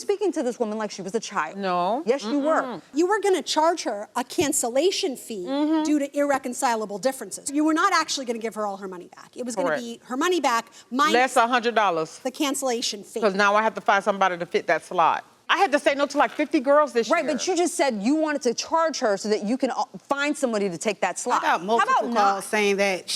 speaking to this woman like she was a child. No. Yes, you were. You were going to charge her a cancellation fee due to irreconcilable differences. You were not actually going to give her all her money back. It was going to be her money back minus less $100. the cancellation fee. Because now I have to find somebody to fit that slot. I had to say no to like 50 girls this year. Right, but you just said you wanted to charge her so that you can find somebody to take that slot. I got multiple calls saying that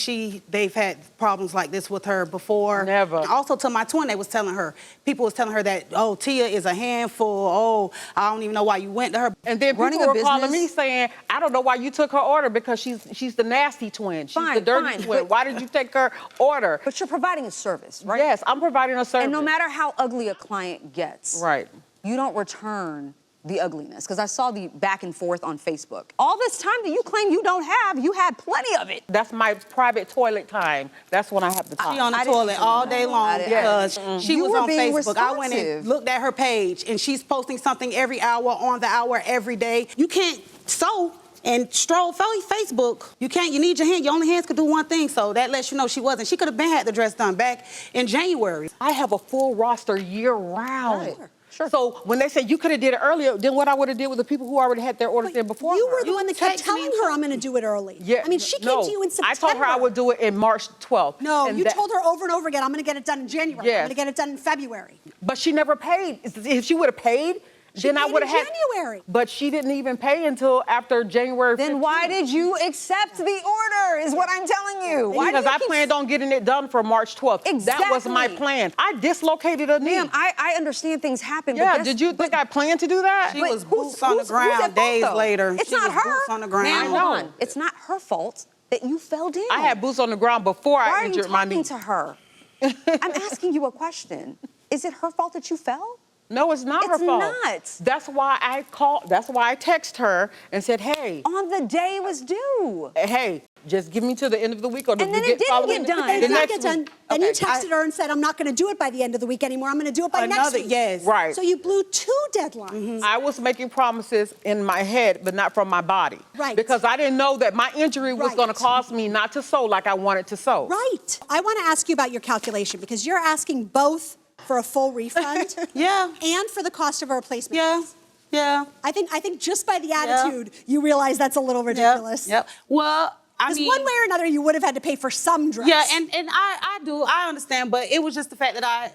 they've had problems like this with her before. Never. Also, to my twin, people was telling her that, oh, Tia is a handful. Oh, I don't even know why you went to her. And then people were calling me saying, I don't know why you took her order because she's the nasty twin. She's the dirty twin. Why did you take her order? But you're providing a service, right? Yes, I'm providing a service. And no matter how ugly a client gets, right, you don't return the ugliness. Because I saw the back and forth on Facebook. All this time that you claim you don't have, you had plenty of it. That's my private toilet time. That's when I have the time. She on the toilet all day long because she was on Facebook. I went and looked at her page, and she's posting something every hour, on the hour, every day. You can't sew and stroll Facebook. You can't, you need your hand. Your only hands could do one thing, so that lets you know she wasn't. She could have had the dress done back in January. I have a full roster year-round. Right. Sure. So when they say you could have did it earlier, then what I would have did with the people who already had their orders in before You her. were the one that kept telling her I'm going to do it early. Yeah, I mean, she came to you in September. I told her I would do it in March 12th. No, you told her over and over again, I'm going to get it done in January. Yes. I'm going to get it done in February. But she never paid. If she would have paid, then I would have had. January. But she didn't even pay until after January 15th. Then why did you accept the order, is what I'm telling you. Because I planned on getting it done for March 12th. Exactly. That was my plan. I dislocated a knee. Ma'am, I understand things happen. Yeah, but did you think I planned to do that? She was boots on the ground days later. It's She not was her. boots on the ground. Ma'am, hold on. It's not her fault that you fell down. I had boots on the ground before I injured my knee. Why are you talking to her? I'm asking you a question. Is it her fault that you fell? No, it's not her fault. It's not. That's why I called. That's why I texted her and said, "Hey." On the day it was due. Hey, just give me to the end of the week, or and then it didn't get done. Then you texted her and said, "I'm not going to do it by the end of the week anymore. I'm going to do it by next week." Yes, right. So you blew 2 deadlines. I was making promises in my head, but not from my body. Right. Because I didn't know that my injury was going to cause me not to sew like I wanted to sew. Right. I want to ask you about your calculation because you're asking both for a full refund. Yeah. And for the cost of a replacement. Yeah. Yeah. I think just by the attitude, you realize that's a little ridiculous. Yep. Well, I mean, one way or another, you would have had to pay for some dress. Yeah, and I understand, but it was just the fact that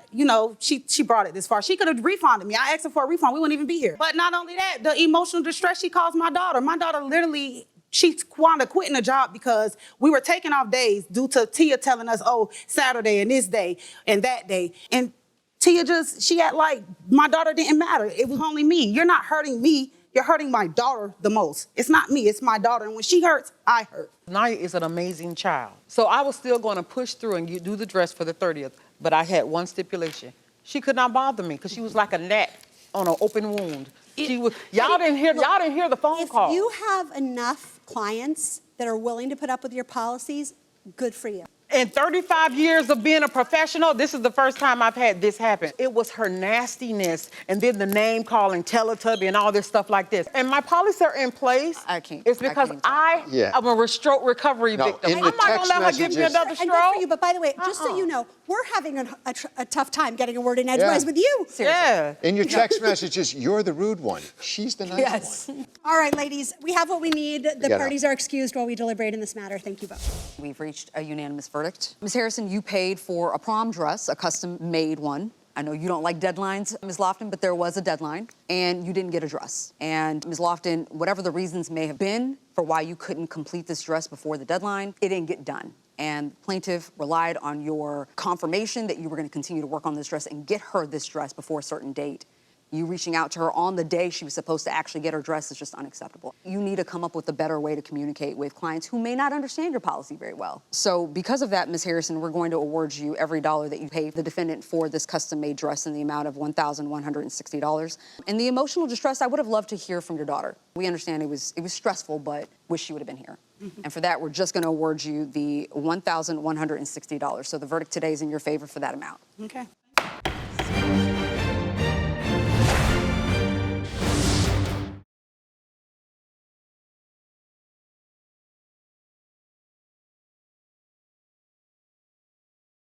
she brought it this far. She could have refunded me. I asked her for a refund. We wouldn't even be here. But not only that, the emotional distress she caused my daughter. My daughter literally, she wound up quitting the job because we were taking off days due to Tia telling us, oh, Saturday and this day and that day. And Tia she act like my daughter didn't matter. It was only me. You're not hurting me. You're hurting my daughter the most. It's not me, it's my daughter. And when she hurts, I hurt. Naya is an amazing child. So I was still going to push through and do the dress for the 30th, but I had one stipulation. She could not bother me because she was like a gnat on an open wound. Y'all didn't hear the phone call. If you have enough clients that are willing to put up with your policies, good for you. In 35 years of being a professional, this is the first time I've had this happen. It was her nastiness and then the name calling, Teletubby and all this stuff like this. And my policies are in place. I can't. It's because I'm a stroke recovery victim. I'm not going to let her give me another stroke. And good for you, but by the way, just so you know, we're having a tough time getting a word in edgewise with you. Seriously. Yeah. In your text messages, you're the rude one. She's the nice one. All right, ladies, we have what we need. The parties are excused while we deliberate in this matter. Thank you both. We've reached a unanimous verdict. Ms. Harrison, you paid for a prom dress, a custom-made one. I know you don't like deadlines, Ms. Lofton, but there was a deadline, and you didn't get a dress. And Ms. Lofton, whatever the reasons may have been for why you couldn't complete this dress before the deadline, it didn't get done. And plaintiff relied on your confirmation that you were going to continue to work on this dress and get her this dress before a certain date. You reaching out to her on the day she was supposed to actually get her dress is just unacceptable. You need to come up with a better way to communicate with clients who may not understand your policy very well. So because of that, Ms. Harrison, we're going to award you every dollar that you pay the defendant for this custom-made dress in the amount of $1,160. And the emotional distress, I would have loved to hear from your daughter. We understand it was stressful, but wish she would have been here. And for that, we're just going to award you the $1,160. So the verdict today is in your favor for that amount. Okay.